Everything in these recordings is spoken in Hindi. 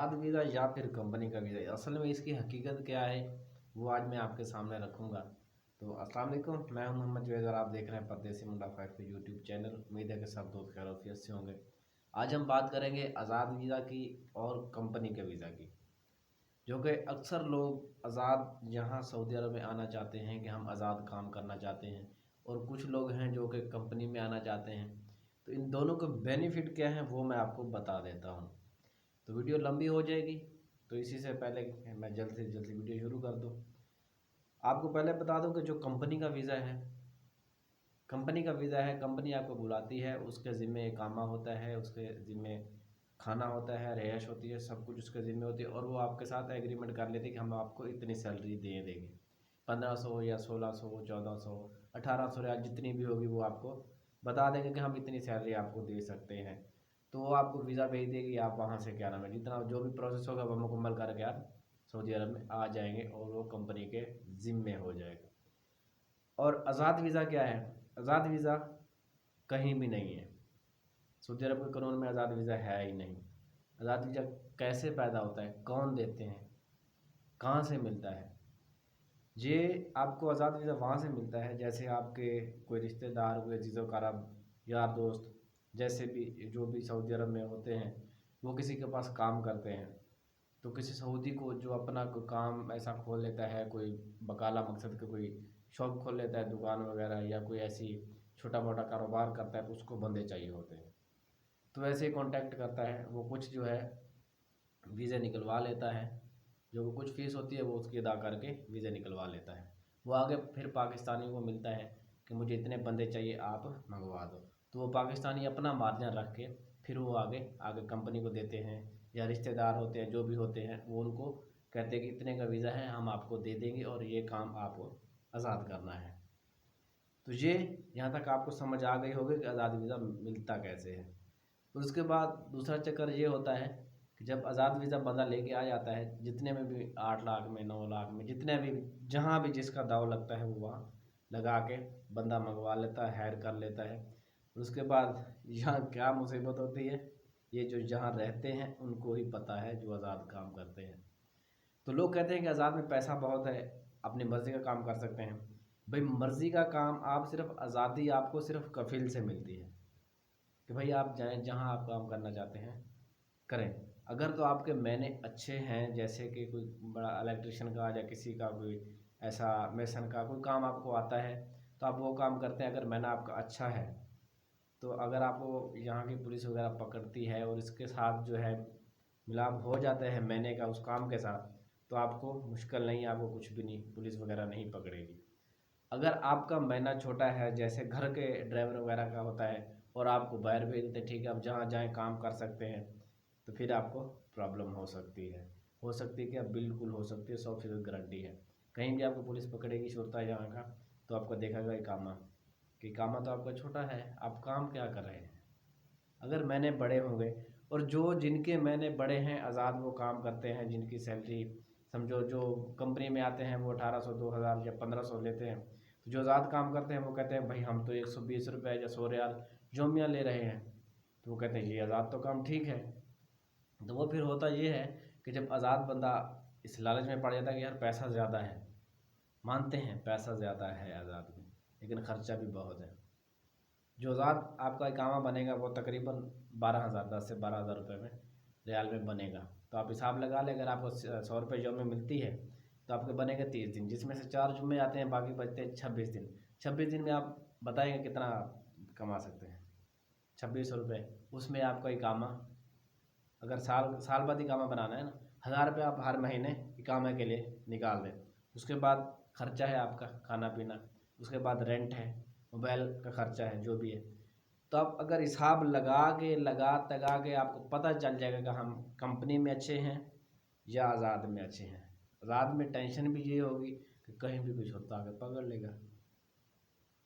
आज़ाद वीज़ा या फिर कंपनी का वीज़ा, असल में इसकी हकीकत क्या है वो आज मैं आपके सामने रखूँगा। तो अस्सलाम वालेकुम, मैं हूं मोहम्मद जुवैद और आप देख रहे हैं परदेसी मुंडा फैक्ट पे यूट्यूब चैनल। उम्मीद है कि सब दोस्त खैरियत से होंगे। आज हम बात करेंगे आज़ाद वीज़ा की और कंपनी के वीज़ा की, जो कि अक्सर लोग आज़ाद यहाँ सऊदी अरब में आना चाहते हैं कि हम आज़ाद काम करना चाहते हैं, और कुछ लोग हैं जो कि कंपनी में आना चाहते हैं। तो इन दोनों के बेनिफिट क्या हैं वो मैं आपको बता देता हूँ। तो वीडियो लंबी हो जाएगी, तो इसी से पहले मैं जल्द से जल्द वीडियो शुरू कर दूँ। आपको पहले बता दूं कि जो कंपनी का वीज़ा है, कंपनी आपको बुलाती है, उसके ज़िम्मे इकामा होता है, उसके ज़िम्मे खाना होता है, रिहाइश होती है, सब कुछ उसके ज़िम्मे होती है। और वो आपके साथ एग्रीमेंट कर लेते हैं कि हम आपको इतनी सैलरी दे देंगे, 1500 या 1600 1400 1800 रियाल जितनी भी होगी वो आपको बता देंगे कि हम इतनी सैलरी आपको दे सकते हैं। तो वो आपको वीज़ा भेज देगी, आप वहाँ से क्या नाम है जितना जो भी प्रोसेस होगा वो मुकम्मल करके आप सऊदी अरब में आ जाएंगे और वो कंपनी के ज़िम्मे हो जाएगा। और आज़ाद वीज़ा क्या है? आज़ाद वीज़ा कहीं भी नहीं है। सऊदी अरब के कानून में आज़ाद वीज़ा है ही नहीं। आज़ाद वीज़ा कैसे पैदा होता है, कौन देते हैं, कहाँ से मिलता है? ये आपको आज़ाद वीज़ा वहाँ से मिलता है जैसे आपके कोई रिश्तेदार हुए, अजीज़-ओ-क़रीब, यार दोस्त, जैसे भी जो भी सऊदी अरब में होते हैं, वो किसी के पास काम करते हैं। तो किसी सऊदी को जो अपना कोई काम ऐसा खोल लेता है, कोई बकाला मकसद का कोई शॉप खोल लेता है, दुकान वगैरह, या कोई ऐसी छोटा मोटा कारोबार करता है, तो उसको बंदे चाहिए होते हैं। तो ऐसे ही कॉन्टैक्ट करता है वो, कुछ जो है वीज़े निकलवा लेता है, जो कुछ फ़ीस होती है वो उसकी अदा करके वीज़े निकलवा लेता है। वो आगे फिर पाकिस्तानी को मिलता है कि मुझे इतने बंदे चाहिए, आप मंगवा दो। तो वो पाकिस्तानी अपना मार्जिन रख के फिर वो आगे आगे कंपनी को देते हैं, या रिश्तेदार होते हैं जो भी होते हैं वो उनको कहते हैं कि इतने का वीज़ा है, हम आपको दे देंगे और ये काम आपको आज़ाद करना है। तो ये यहाँ तक आपको समझ आ गई होगी कि आज़ाद वीज़ा मिलता कैसे है। तो उसके बाद दूसरा चक्कर ये होता है कि जब आज़ाद वीज़ा बंदा लेके आ जाता है, जितने में भी 8 लाख में, 9 लाख में, जितने भी जहाँ भी जिसका दाव लगता है वो वहाँ लगा के बंदा मंगवा लेता है, हायर कर लेता है। उसके बाद यहाँ क्या मुसीबत होती है, ये जो जहाँ रहते हैं उनको ही पता है, जो आज़ाद काम करते हैं। तो लोग कहते हैं कि आज़ाद में पैसा बहुत है, अपनी मर्ज़ी का काम कर सकते हैं। भाई मर्ज़ी का काम आप सिर्फ आज़ादी आपको सिर्फ कफ़ील से मिलती है कि भाई आप जाएँ जहाँ आप काम करना चाहते हैं करें। अगर तो आपके मायने अच्छे हैं, जैसे कि कोई बड़ा इलेक्ट्रिशियन का या किसी का कोई ऐसा मेसन का कोई काम आपको आता है, तो आप वो काम करते हैं। अगर मायना आपका अच्छा है, तो अगर आपको यहाँ की पुलिस वगैरह पकड़ती है और इसके साथ जो है मिलाप हो जाता है महीने का उस काम के साथ, तो आपको मुश्किल नहीं, आपको कुछ भी नहीं, पुलिस वगैरह नहीं पकड़ेगी। अगर आपका महीना छोटा है, जैसे घर के ड्राइवर वगैरह का होता है, और आपको बाहर भेज देते, ठीक है आप जहाँ जाएँ काम कर सकते हैं, तो फिर आपको प्रॉब्लम हो सकती है कि अब बिल्कुल हो सकती है, 100% गारंटी है। कहीं भी आपको पुलिस पकड़ेगी छोड़ता है यहाँ का, तो आपको देखेगा इकामा, कि इकामा तो आपका छोटा है, आप काम क्या कर रहे हैं। अगर महीने बड़े होंगे, और जो जिनके महीने बड़े हैं आज़ाद वो काम करते हैं, जिनकी सैलरी समझो जो कंपनी में आते हैं वो 1800 2000 या 1500 लेते हैं, तो जो आज़ाद काम करते हैं वो कहते हैं भाई हम तो 120 रुपये या 100 रियाल जोमिया ले रहे हैं। तो वो कहते हैं ये आज़ाद तो काम ठीक है। तो वो फिर होता ये है कि जब आज़ाद बंदा इस लालच में पड़ जाता है कि यार पैसा ज़्यादा है, मानते हैं पैसा ज़्यादा है आज़ाद में, लेकिन ख़र्चा भी बहुत है। जो आज़ाद आपका इकामा बनेगा वो तकरीबन 12,000 10 से 12,000 रुपये में रियाल में बनेगा। तो आप हिसाब लगा लें, अगर आपको 100 रुपये जुम्मे मिलती है तो आपके बनेंगे 30 दिन, जिसमें से 4 जुम्मे आते हैं, बाकी बचते हैं 26 दिन। 26 दिन में आप बताएंगे कितना कमा सकते हैं? 2600 रुपये, उसमें आपका इकामा, अगर साल साल बाद इकामा बनाना है ना, 1000 रुपये आप हर महीने इकामे के लिए निकाल दें। उसके बाद खर्चा है आपका खाना पीना, उसके बाद रेंट है, मोबाइल का खर्चा है, जो भी है। तो आप अगर हिसाब लगा तगा के आपको पता चल जाएगा कि हम कंपनी में अच्छे हैं या आज़ाद में अच्छे हैं। आज़ाद में टेंशन भी ये होगी कि कहीं भी कुछ होता आगे पकड़ लेगा,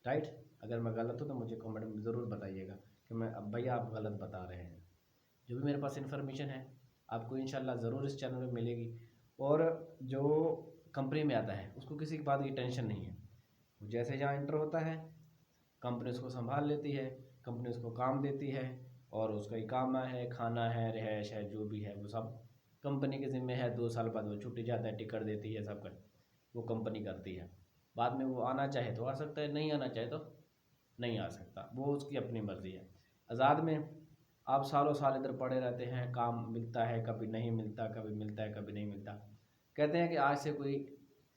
राइट। अगर मैं गलत हूँ तो मुझे कमेंट में ज़रूर बताइएगा कि मैं अब भैया आप गलत बता रहे हैं। जो भी मेरे पास इन्फॉर्मेशन है आपको इंशाल्लाह ज़रूर इस चैनल में मिलेगी। और जो कंपनी में आता है उसको किसी बात की टेंशन नहीं है, वो जैसे जहाँ इंटर होता है कंपनी उसको संभाल लेती है, कंपनी उसको काम देती है, और उसका इकामा है, खाना है, रिहाइश है, जो भी है वो सब कंपनी के ज़िम्मे है, 2 साल बाद वो छुट्टी जाता है, टिकट देती है, सब कर वो कंपनी करती है। बाद में वो आना चाहे तो आ सकता है, नहीं आना चाहे तो नहीं आ सकता, वो उसकी अपनी मर्ज़ी है। आज़ाद में आप सालों साल इधर पड़े रहते हैं, काम मिलता है, कभी नहीं मिलता, कभी मिलता है, कभी नहीं मिलता। कहते हैं कि आज से कोई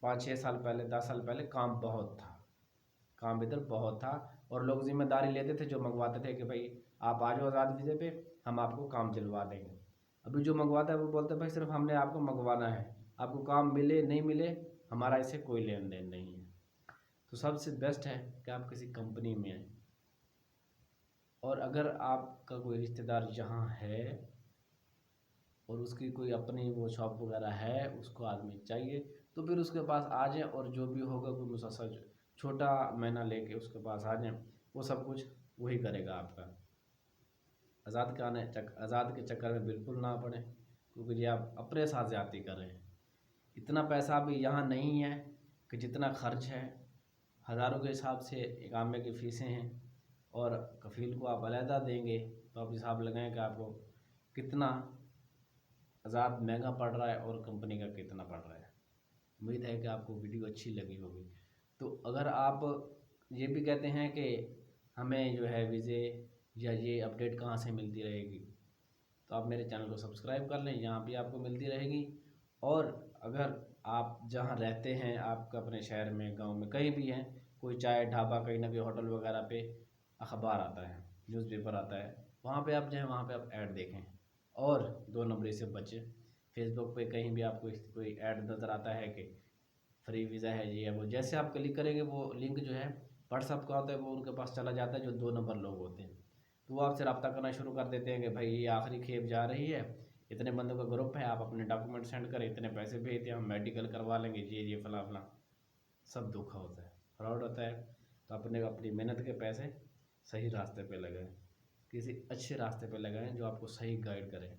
5-6 साल पहले, 10 साल पहले काम बहुत था, काम इधर बहुत था और लोग ज़िम्मेदारी लेते थे, जो मंगवाते थे कि भाई आप आ जाओ आज़ाद वीज़े पे, हम आपको काम दिलवा देंगे। अभी जो मंगवाता है वो बोलता है भाई सिर्फ हमने आपको मंगवाना है, आपको काम मिले नहीं मिले हमारा इससे कोई लेन देन नहीं है। तो सबसे बेस्ट है कि आप किसी कंपनी में आएँ, और अगर आपका कोई रिश्तेदार यहाँ है और उसकी कोई अपनी वो शॉप वगैरह है, उसको आदमी चाहिए, तो फिर उसके पास आ जाएँ और जो भी होगा कोई मुसलसल छोटा महीना लेके उसके पास आ जाएँ, वो सब कुछ वही करेगा आपका। आज़ाद के चक्कर में बिल्कुल ना पड़े, क्योंकि ये आप अपने साथ ज़्यादती कर रहे हैं। इतना पैसा भी यहाँ नहीं है कि जितना खर्च है, हज़ारों के हिसाब से इकामे की फ़ीसें हैं, और कफ़ील को आप अलहदा देंगे, तो आप हिसाब लगाएं कि आपको कितना आज़ाद महंगा पड़ रहा है और कंपनी का कितना पड़ रहा है। उम्मीद है कि आपको वीडियो अच्छी लगी होगी। तो अगर आप ये भी कहते हैं कि हमें जो है वीज़े या ये अपडेट कहाँ से मिलती रहेगी, तो आप मेरे चैनल को सब्सक्राइब कर लें, यहाँ भी आपको मिलती रहेगी। और अगर आप जहाँ रहते हैं, आपका अपने शहर में, गांव में, कहीं भी हैं, कोई चाय ढाबा, कहीं ना कहीं होटल वगैरह पे अखबार आता है, न्यूज़पेपर आता है, वहाँ पे आप जाएँ, वहाँ पे आप ऐड देखें और 2 नंबरी से बचें। फेसबुक पे कहीं भी आपको कोई ऐड नज़र आता है कि फ्री वीज़ा है, ये है वो, जैसे आप क्लिक करेंगे वो लिंक जो है व्हाट्सअप का होता है, वो उनके पास चला जाता है, जो 2 नंबर लोग होते हैं। तो वो आपसे रब्ता करना शुरू कर देते हैं कि भाई ये आखिरी खेप जा रही है, इतने बंदों का ग्रुप है, आप अपने डॉक्यूमेंट सेंड करें, इतने पैसे भेज दें, हम मेडिकल करवा लेंगे, ये फला फला, सब धोखा होता है, फ्रॉड होता है। तो अपने अपनी मेहनत के पैसे सही रास्ते पे लगाएं, किसी अच्छे रास्ते पे लगाएं जो आपको सही गाइड करे।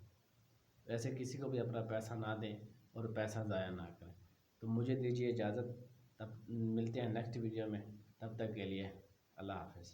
ऐसे किसी को भी अपना पैसा ना दें और पैसा ज़ाया ना करें। तो मुझे दीजिए इजाज़त, तब मिलते हैं नेक्स्ट वीडियो में, तब तक के लिए अल्लाह हाफ़िज़।